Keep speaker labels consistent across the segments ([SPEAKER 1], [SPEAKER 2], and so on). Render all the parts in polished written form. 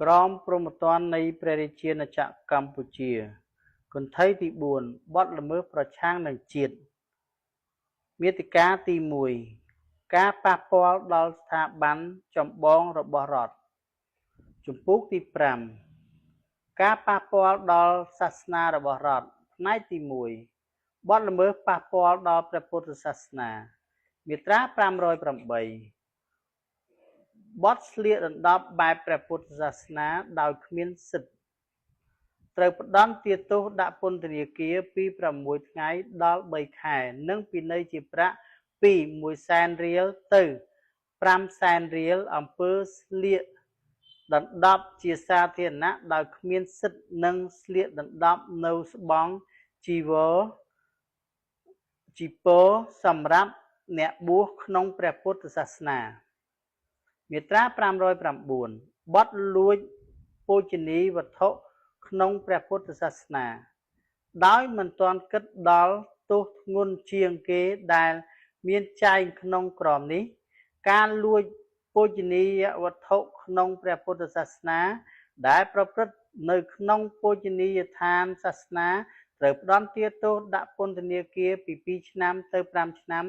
[SPEAKER 1] ក្រមព្រហ្មទណ្ឌនៃព្រះរាជាណាចក្រកម្ពុជាគន្ថៃទី4បទល្មើសប្រឆាំងនឹងជាតិមាតិកាទី1ការប៉ះពាល់ដល់ស្ថាប័នចម្បងរបស់រដ្ឋជំពូកទី5ការប៉ះពាល់ដល់សាសនារបស់រដ្ឋផ្នែកទី1បទល្មើសប៉ះពាល់ដល់ព្រះពុទ្ធសាសនាមាត្រា508បទស្លៀកដណ្ដប់បែបព្រះពុទ្ធសាសនាដោយគ្មានសិទ្ធិត្រូវផ្តន្ទាទោសដាក់ពន្ធនាគារពី6ថ្ងៃដល់3ខែនិងពិន័យជាប្រាក់ពី100,000រៀលទៅ500,000រៀលអំពើស្លៀកដណ្ដប់ជាសាធារណៈដោយគ្មានសិទ្ធិនិងស្លៀកដណ្ដប់នៅស្បង់ជីវរជីពរសម្រាប់អ្នកបួសក្នុងព្រះពុទ្ធសាសនាមាត្រា509បទលួចបូជនីយវត្ថុក្នុងព្រះពុទ្ធសាសនាដោយមិនទាន់គិតដល់ទោសធ្ងន់ជាងគេដែលមានចែងក្នុងក្រមនេះការលួចបូជនីយវត្ថុក្នុងព្រះពុទ្ធសាសនាដែលប្រព្រឹត្តនៅក្នុងបូជនីយដ្ឋានសាសនាត្រូវផ្តន្ទាទោសដាក់ពន្ធនាគារពី2ឆ្នាំទៅ5ឆ្នាំ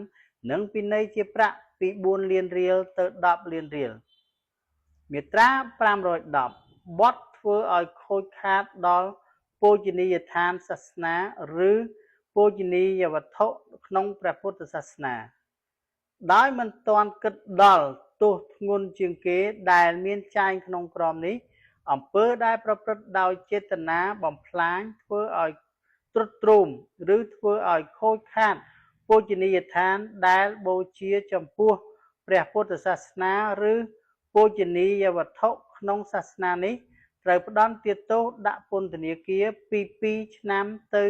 [SPEAKER 1] និងពិន័យជាប្រាក់ពី4លានរៀលទៅ10លានរៀលមាត្រា510បទធ្វើឲ្យខូចខាតដល់បូជនីយដ្ឋានសាសនាឬបូជនីយវត្ថុក្នុងព្រះពុទ្ធសាសនាដោយមិនទាន់គិតដល់ទោសធ្ងន់ជាងគេដែលមានចែងក្នុងក្រមនេះអំពើដែលប្រព្រឹត្តដោយចេតនាបំផ្លាញធ្វើឲ្យទ្រុឌទ្រោមឬធ្វើឲ្យខូចខាតបូជនីយដ្ឋានដែលបូជាចំពោះព្រះពុទ្ធសាសនាឬបូជនីយវត្ថុក្នុងសាសនានេះត្រូវផ្តន្ទាទោសដាក់ពន្ធនាគារពី2ឆ្នាំទៅ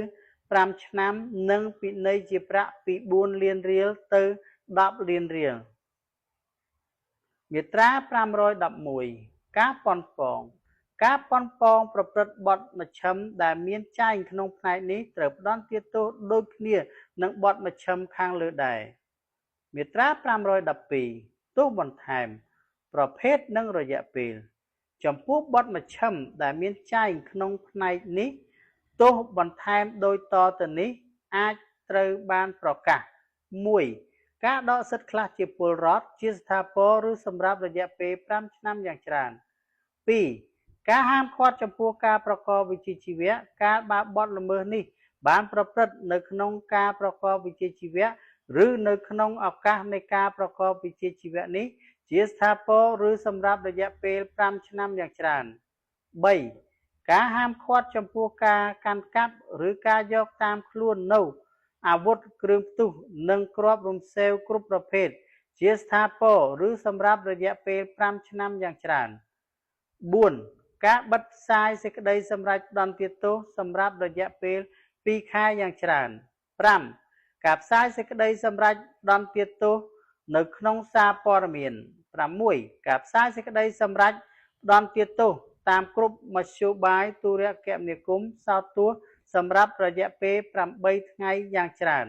[SPEAKER 1] 5ឆ្នាំនិងពិន័យជាប្រាក់ពី4លានរៀលទៅ10លានរៀលមាត្រា511ការប៉ុនប៉ងការប៉ុនប៉ងប្រព្រឹត្តបទមជ្ឈិមដែលមានចែងក្នុងផ្នែកនេះត្រូវផ្តន្ទាទោសដូចគ្នានឹងបទមជ្ឈិមខាងលើដែរមាត្រា512ទោសបន្ថែមប្រភេទនិងរយៈពេលចំពោះបទមជ្ឈិមដែលមានចែងក្នុងផ្នែកនេះទោសបន្ថែមដូចតទៅនេះអាចត្រូវបានប្រកាស1ការដកសិទ្ធិខ្លះជាពលរដ្ឋជាស្ថាពរឬសម្រាប់រយៈពេល5ឆ្នាំយ៉ាងច្រើន2ការហាមឃាត់ចំពោះការប្រកបវិជ្ជាជីវៈកាលបើបទល្មើសនេះបានប្រព្រឹត្តនៅក្នុងការប្រកបវិជ្ជាជីវៈឬនៅក្នុងឱកាសនៃការប្រកបវិជ្ជាជីវៈនេះជាស្ថាពរឬសម្រាប់រយៈពេល5ឆ្នាំយ៉ាងច្រើន3ការហាមឃាត់ចំពោះការកាន់កាប់ឬការយកតាមខ្លួននៅអាវុធគ្រឿងផ្ទុះនិងគ្រាប់រំសេវគ្រប់ប្រភេទជាស្ថាពរឬសម្រាប់រយៈពេល5ឆ្នាំយ៉ាងច្រើន4ការបិទផ្សាយសេចក្តីសម្រេចផ្តន្ទាទោសសម្រាប់រយៈពេល2ខែយ៉ាងច្រើន5ការផ្សាយសេចក្តីសម្រេចផ្តន្ទាទោសនៅក្នុងសារព័ត៌មាន6ការផ្សាយសេចក្តីសម្រេចផ្តន្ទាទោសតាមគ្រប់មធ្យោបាយទូរគមនាគមន៍សោតទស្សន៍សម្រាប់រយៈពេល8ថ្ងៃយ៉ាងច្រើន